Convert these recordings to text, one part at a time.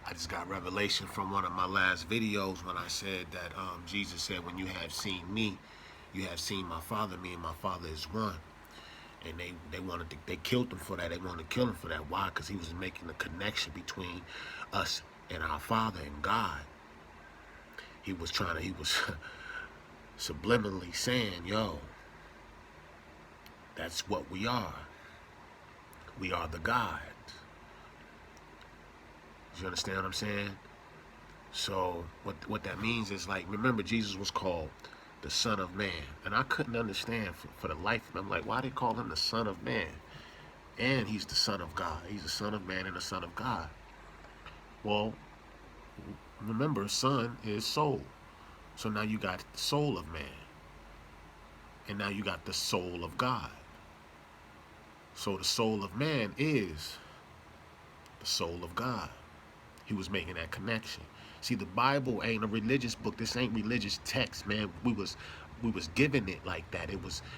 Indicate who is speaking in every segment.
Speaker 1: I just got revelation from one of my last videos when I said that Jesus said, when you have seen me, you have seen my Father. Me and my Father is one. And they wanted to, they killed him for that. They wanted to kill him for that. Why? Because he was making the connection between us and our Father and God. He was subliminally saying, yo, that's what we are. We are the gods. You understand what I'm saying? So what that means is, like, remember, Jesus was called the Son of Man. And I couldn't understand for the life of me. I'm like, why they call him the Son of Man? And he's the Son of God. He's the Son of Man and the Son of God. Well, remember, Son is soul. So now you got the soul of man. And now you got the soul of God. So the soul of man is the soul of God. He was making that connection. See, the Bible ain't a religious book. This ain't religious text, man. We was given it like that.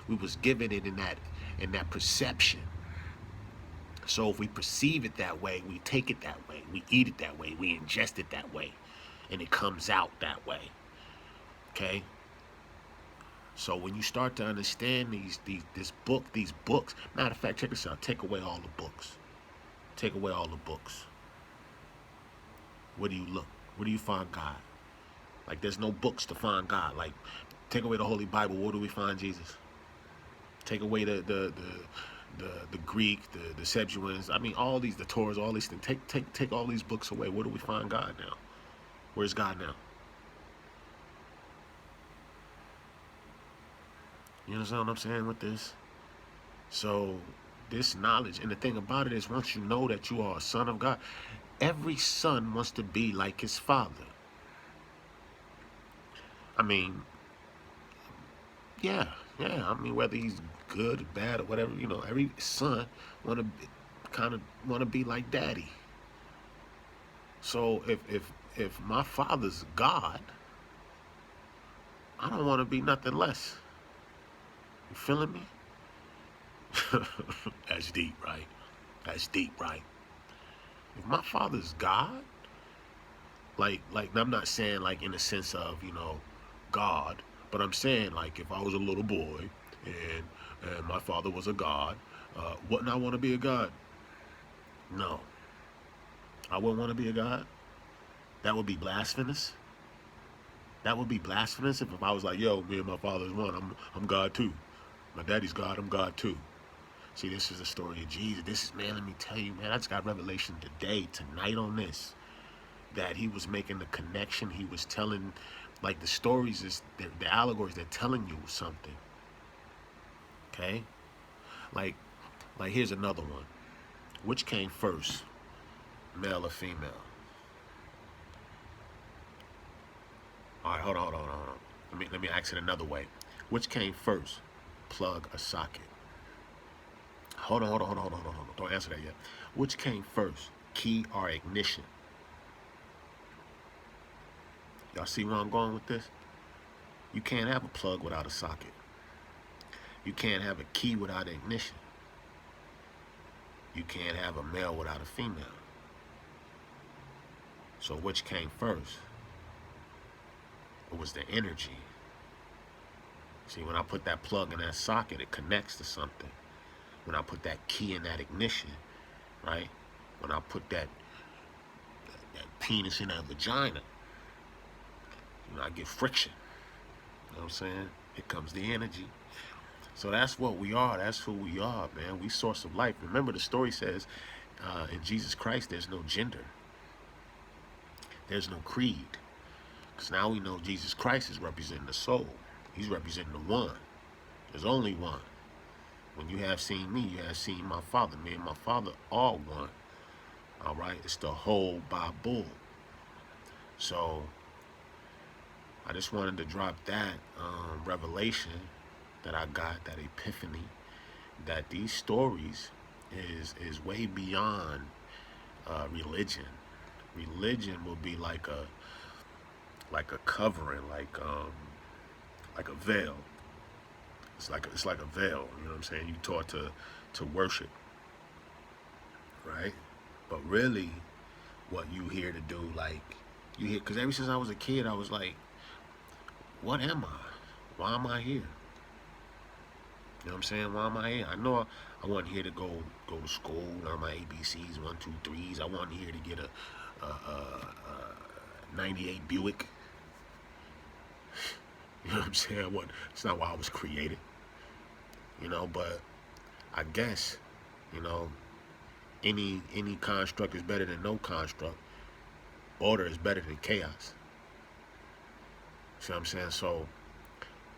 Speaker 1: We was given it in that perception. So if we perceive it that way, we take it that way, we eat it that way, we ingest it that way, and it comes out that way. Okay? So when you start to understand these books, matter of fact, check this out. Take away all the books. Take away all the books. Where do you look? Where do you find God? Like, there's no books to find God. Like, take away the Holy Bible. Where do we find Jesus? Take away the Greek, the Septuagint. I mean, all these, the Torahs, all these things. Take all these books away. Where do we find God now? Where's God now? You understand what I'm saying with this? So this knowledge, and the thing about it is, once you know that you are a son of God, every son wants to be like his father. I mean, yeah. I mean, whether he's good or bad or whatever, every son want to kind of want to be like daddy. So if my father's God, I don't want to be nothing less. You feeling me? That's deep, right? That's deep, right? If my father's God, like I'm not saying like in the sense of God, but I'm saying, like, if I was a little boy and my father was a God, wouldn't I want to be a God? No, I wouldn't want to be a God. That would be blasphemous. That would be blasphemous if I was like, yo, me and my father's one. I'm God too. My daddy's God. I'm God too. See, this is the story of Jesus. This is, man, let me tell you, man, I just got revelation today, tonight on this, that he was making the connection. He was telling, like, the stories, the allegories, they're telling you something. Okay? Like here's another one. Which came first, male or female? All right, hold on. Let me ask it another way. Which came first, plug or socket? Hold on. Don't answer that yet. Which came first, key or ignition? Y'all see where I'm going with this? You can't have a plug without a socket. You can't have a key without ignition. You can't have a male without a female. So which came first? It was the energy. See, when I put that plug in that socket, it connects to something. When I put that key in that ignition, right? When I put that penis in that vagina, I get friction. You know what I'm saying? Here comes the energy. So that's what we are. That's who we are, man. We source of life. Remember, the story says, in Jesus Christ, there's no gender. There's no creed. Because now we know Jesus Christ is representing the soul. He's representing the one. There's only one. When you have seen me, you have seen my Father. Me and my Father are one. All right? It's the whole Bible. So I just wanted to drop that revelation that I got, that epiphany, that these stories is way beyond religion. Religion will be like a covering, like a veil. It's like a veil. You know what I'm saying? You taught to worship, right? But really, what you here to do. Like, you here, because ever since I was a kid, I was like, what am I? Why am I here? You know what I'm saying? Why am I here? I know I wasn't here to go to school, learn my ABCs, one, two, threes. I wasn't here to get a 98 Buick. You know what I'm saying? It's not why I was created. You know, but I guess, you know, any construct is better than no construct. Order is better than chaos. See what I'm saying? So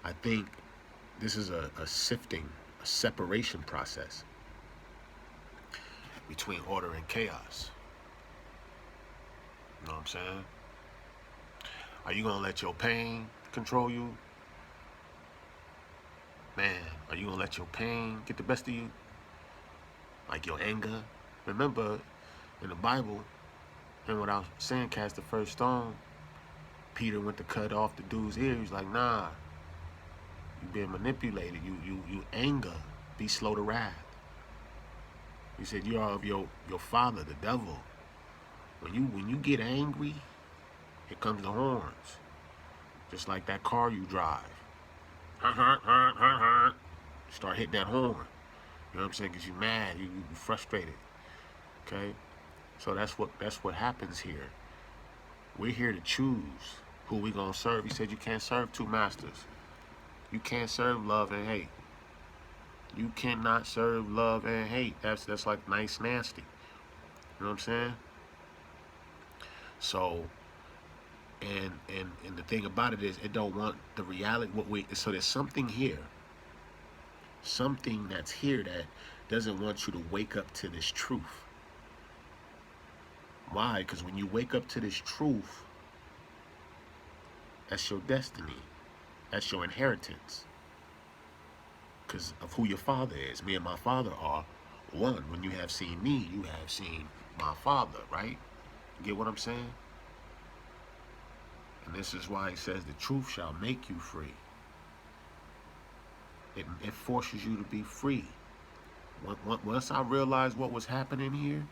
Speaker 1: I think this is a sifting, a separation process between order and chaos. You know what I'm saying? Are you gonna let your pain control you? Man, are you gonna let your pain get the best of you? Like your anger? Remember, in the Bible, and when I was saying cast the first stone, Peter went to cut off the dude's ear. He's like, nah, you being manipulated. You anger. Be slow to wrath. He said, you are of your father, the devil. When you get angry, here comes the horns. Just like that car you drive. Start hitting that horn. You know what I'm saying? Because you're mad, you frustrated. Okay? So that's what happens here. We're here to choose who we gonna serve. He said you can't serve two masters. You can't serve love and hate. You cannot serve love and hate. That's like nice nasty. You know what I'm saying? So and the thing about it is it don't want the reality so there's something here. Something that's here that doesn't want you to wake up to this truth. Why? Because when you wake up to this truth, that's your destiny. That's your inheritance. Because of who your father is. Me and my father are one. When you have seen me, you have seen my father, right? You get what I'm saying? And this is why he says the truth shall make you free. It forces you to be free. Once I realized what was happening here,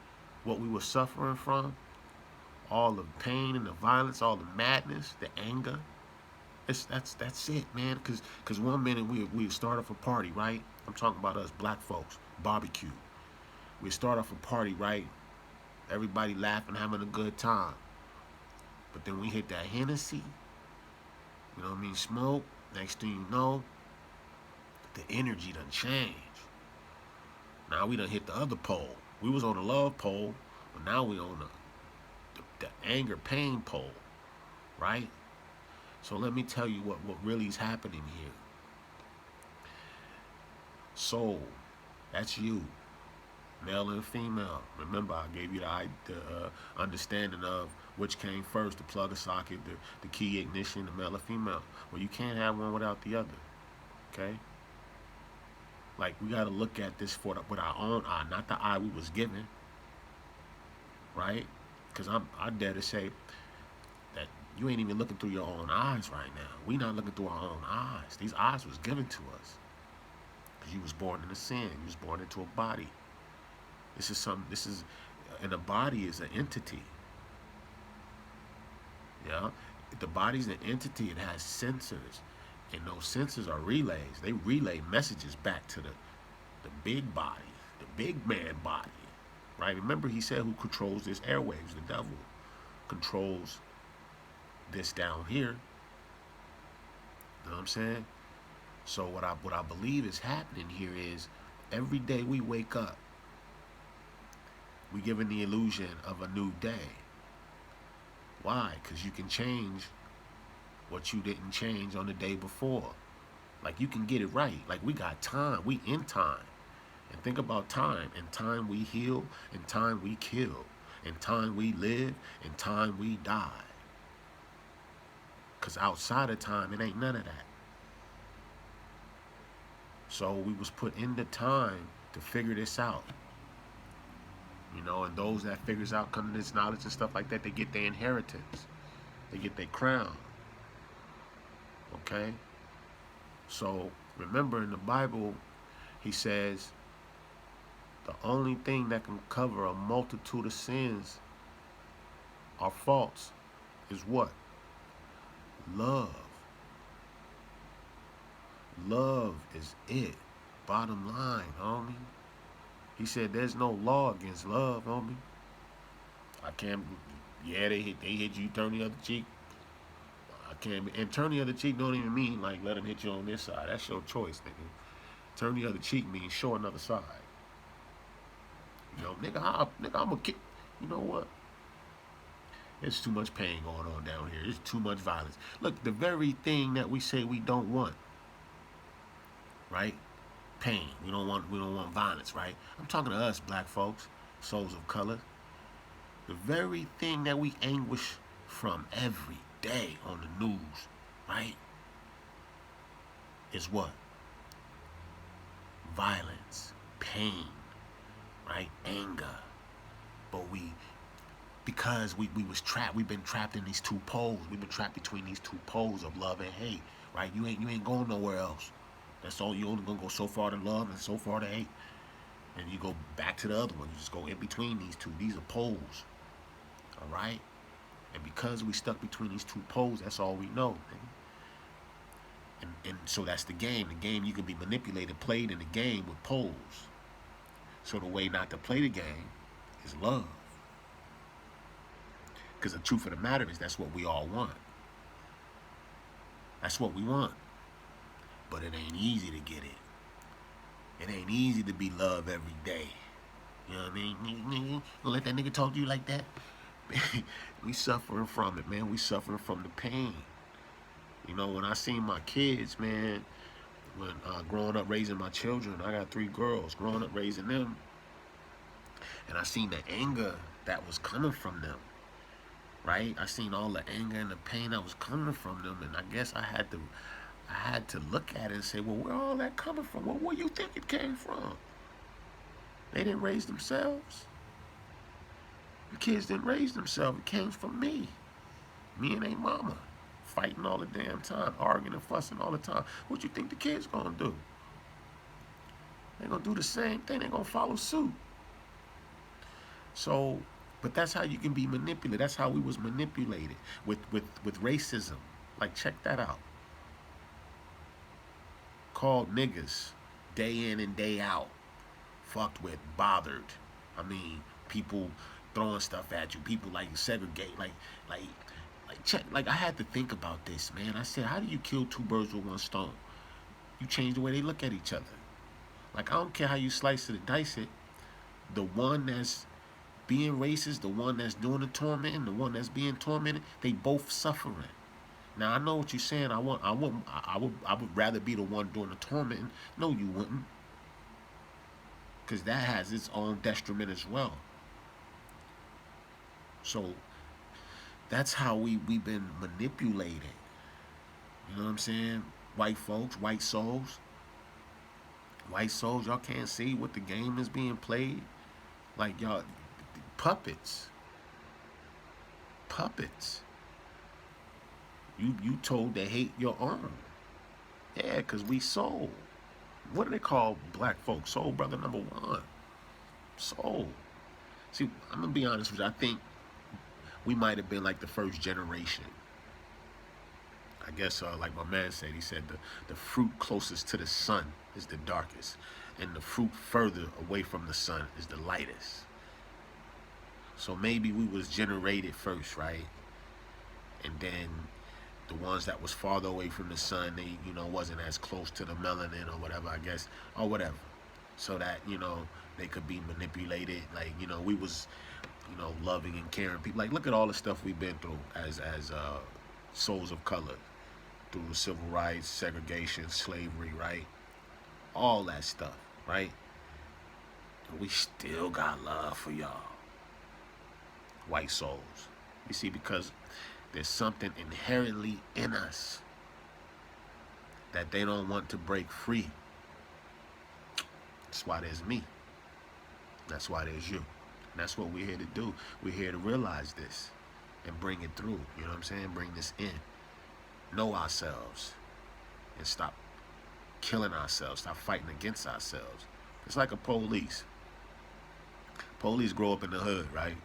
Speaker 1: what we were suffering from, all the pain and the violence, all the madness, the anger, that's it, man. Cause one minute we start off a party, right? I'm talking about us black folks, barbecue. We start off a party, right? Everybody laughing, having a good time. But then we hit that Hennessy, you know what I mean, smoke. Next thing you know, the energy done changed. Now we done hit the other pole. We was on the love pole, but now we on the anger pain pole, right? So let me tell you what really is happening here. Soul, that's you, male and female. Remember, I gave you the understanding of which came first, the plug or socket, the key ignition, the male or female. Well, you can't have one without the other, okay? Like, we got to look at this with our own eye, not the eye we was given, right? Because I dare to say that you ain't even looking through your own eyes right now. We not looking through our own eyes. These eyes was given to us. Because you was born in a sin. You was born into a body. And the body is an entity. Yeah? If the body's an entity, it has sensors. And those sensors are relays. They relay messages back to the big body, the big man body. Right? Remember, he said who controls this airwaves? The devil controls this down here. You know what I'm saying? So what I believe is happening here is every day we wake up, we given the illusion of a new day. Why? Because you can change what you didn't change on the day before. Like, you can get it right. Like, we got time. We in time. And think about time. In time we heal. In time we kill. In time we live. In time we die. Because outside of time, it ain't none of that. So we was put in the time to figure this out. You know, and those that figures out, come to this knowledge and stuff like that, they get their inheritance. They get their crown. Okay? So remember, in the Bible, he says the only thing that can cover a multitude of sins Our faults is what? Love. Love is it. Bottom line, homie. He said there's no law against love, homie. I can't. Yeah, they hit you, turn the other cheek. I can't. And turn the other cheek don't even mean like let them hit you on this side. That's your choice, nigga. Turn the other cheek means show another side. You know, nigga, I'm a kid. You know what? There's too much pain going on down here. There's too much violence. Look, the very thing that we say we don't want, right? Pain. We don't want violence, right? I'm talking to us, black folks, souls of color. The very thing that we anguish from every day on the news, right? Is what? Violence, pain, right? Anger. But because we was trapped, we've been trapped in these two poles. We've been trapped between these two poles of love and hate, right? You ain't going nowhere else. That's all. You only gonna go so far to love and so far to hate, and you go back to the other one. You just go in between these two. These are poles, all right. And because we stuck between these two poles, that's all we know. And so that's the game. The game, you can be manipulated, played in the game with poles. So the way not to play the game is love. Because the truth of the matter is that's what we all want. That's what we want. But it ain't easy to get it. It ain't easy to be loved every day. You know what I mean? You gonna let that nigga talk to you like that? We suffering from it, man. We suffering from the pain. You know, when I seen my kids, man, when growing up raising my children, I got 3 girls, growing up raising them, and I seen the anger that was coming from them, right? I seen all the anger and the pain that was coming from them, and I guess I had to look at it and say, well, where all that coming from? Well, where you think it came from? They didn't raise themselves. The kids didn't raise themselves. It came from me. Me and their mama. Fighting all the damn time. Arguing and fussing all the time. What you think the kids gonna do? They're gonna do the same thing. They're gonna follow suit. So, but that's how you can be manipulated. That's how we was manipulated with racism. Like, check that out. Called niggas day in and day out. Fucked with, bothered. I mean, people throwing stuff at you. People like segregate. Like check. Like, I had to think about this, man. I said, how do you kill 2 birds with 1 stone? You change the way they look at each other. Like, I don't care how you slice it and dice it. The one that's being racist, the one that's doing the tormenting, the one that's being tormented, they both suffering. Now I know what you're saying. I would rather be the one doing the tormenting. No, you wouldn't, because that has its own detriment as well. So that's how we've been manipulated. You know what I'm saying? White folks, white souls, y'all can't see what the game is being played. Like, y'all, puppets. You told to hate your own. Yeah, because we soul. What do they call black folks? Soul brother number 1. Soul. See, I'm going to be honest with you. I think we might have been like the first generation. I guess, like my man said, he said the fruit closest to the sun is the darkest, and the fruit further away from the sun is the lightest. So maybe we was generated first, right? And then the ones that was farther away from the sun, they, wasn't as close to the melanin or whatever, I guess, or whatever. So that, they could be manipulated. Like, we was, loving and caring people. Like, look at all the stuff we've been through as souls of color, through civil rights, segregation, slavery, right? All that stuff, right? And we still got love for y'all, white souls. You see, because there's something inherently in us that they don't want to break free. That's why there's me. That's why there's you. And that's what we're here to do. We're here to realize this and bring it through. You know what I'm saying? Bring this in. Know ourselves and stop killing ourselves. Stop fighting against ourselves. It's like a police. Police grow up in the hood, right?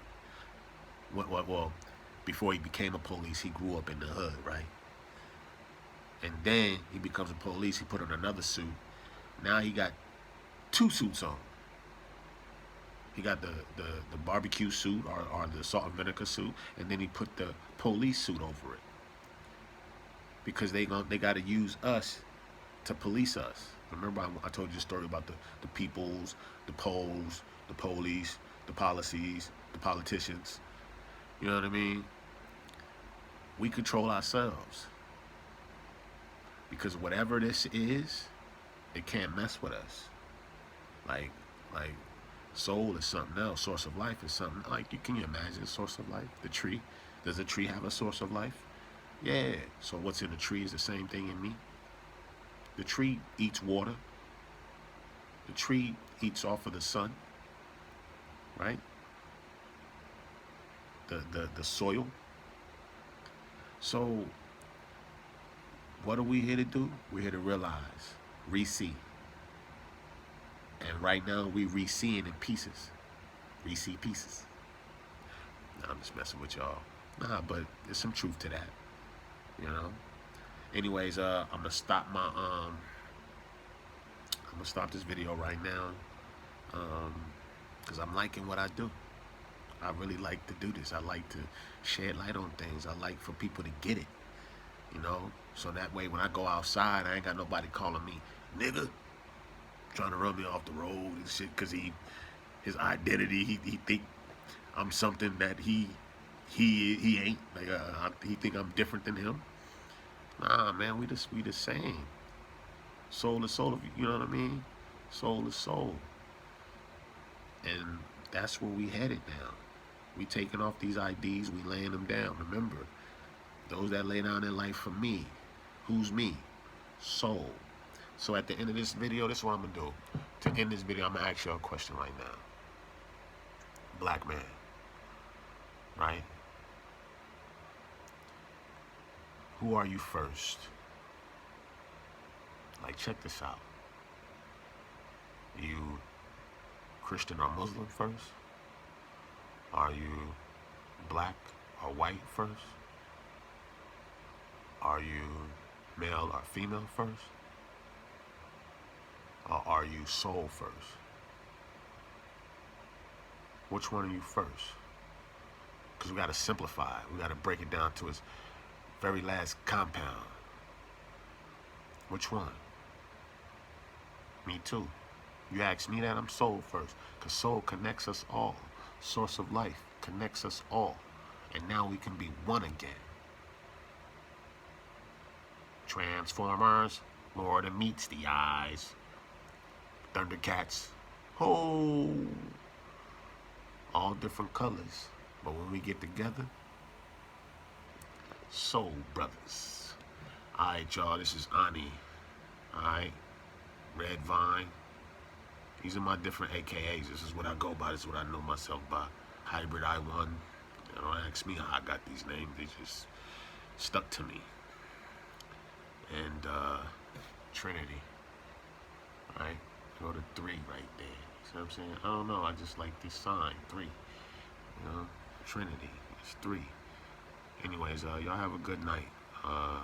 Speaker 1: Well, before he became a police, he grew up in the hood, right? And then he becomes a police. He put on another suit. Now he got two suits on. He got the barbecue suit or the salt and vinegar suit, and then he put the police suit over it because they got to use us to police us. Remember, I told you a story about the peoples, the poles, the police, the policies, the politicians. You know what I mean? We control ourselves because whatever this is, it can't mess with us. Like, like soul is something else. Source of life is something like can you imagine source of life? The tree. Does a tree have a source of life? Yeah. So what's in the tree is the same thing in me. The tree eats water. The tree eats off of the sun. Right? The soil. So what are we here to do? We're here to realize, re-see. And right now we re-seeing in pieces. Re-see pieces. Nah, I'm just messing with y'all. Nah, but there's some truth to that. You know? Anyways, I'm gonna stop this video right now. Because I'm liking what I do. I really like to do this. I like to shed light on things. I like for people to get it. You know? So that way when I go outside, I ain't got nobody calling me nigga, trying to run me off the road and shit, because his identity, he think I'm something that he ain't. Like he think I'm different than him. Nah, man, we the same. Soul is soul, you know what I mean? Soul is soul. And that's where we headed now. We taking off these IDs, we laying them down. Remember, those that lay down their life for me. Who's me? Soul. So at the end of this video, this is what I'm gonna do. To end this video, I'm gonna ask you a question right now. Black man, right? Who are you first? Like, check this out. You Christian or Muslim first? Are you black or white first? Are you male or female first? Or are you soul first? Which one are you first? Because we got to simplify it. We got to break it down to its very last compound. Which one? Me too. You ask me that, I'm soul first. Because soul connects us all. Source of life connects us all. And now we can be one again. Transformers, more than meets the eyes. Thundercats, oh, all different colors. But when we get together, soul brothers. Alright, y'all, this is Ani. Alright, Red Vine. These are my different AKAs. This is what I go by. This is what I know myself by. Hybrid I1. You don't ask me how I got these names. They just stuck to me. And Trinity. Alright, go to 3 right there. See what I'm saying? I don't know. I just like this sign, 3. You know, Trinity. It's 3. Anyways, y'all have a good night.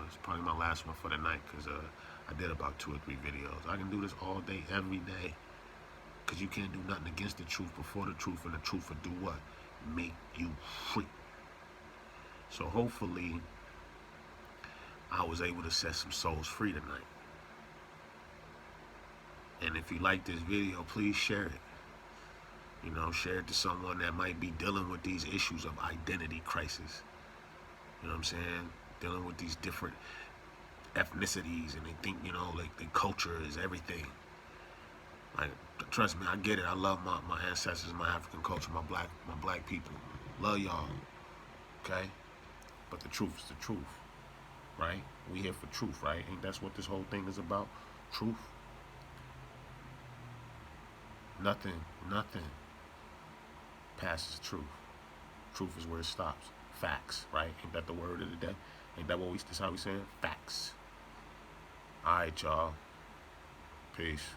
Speaker 1: It's probably my last one for the night because I did about 2 or 3 videos. I can do this all day, every day. Because you can't do nothing against the truth before the truth, and the truth will do what? Make you free. So hopefully I was able to set some souls free tonight. And if you like this video, please share it. You know, share it to someone that might be dealing with these issues of identity crisis. You know what I'm saying? Dealing with these different ethnicities, and they think, you know, like their culture is everything. Like, trust me, I get it. I love my ancestors, my African culture, my black people. Love y'all. Okay? But the truth is the truth. Right? We here for truth, right? Ain't that's what this whole thing is about? Truth. Nothing passes truth. Truth is where it stops. Facts, right? Ain't that the word of the day? Ain't that that's how we saying? Facts. Alright, y'all. Peace.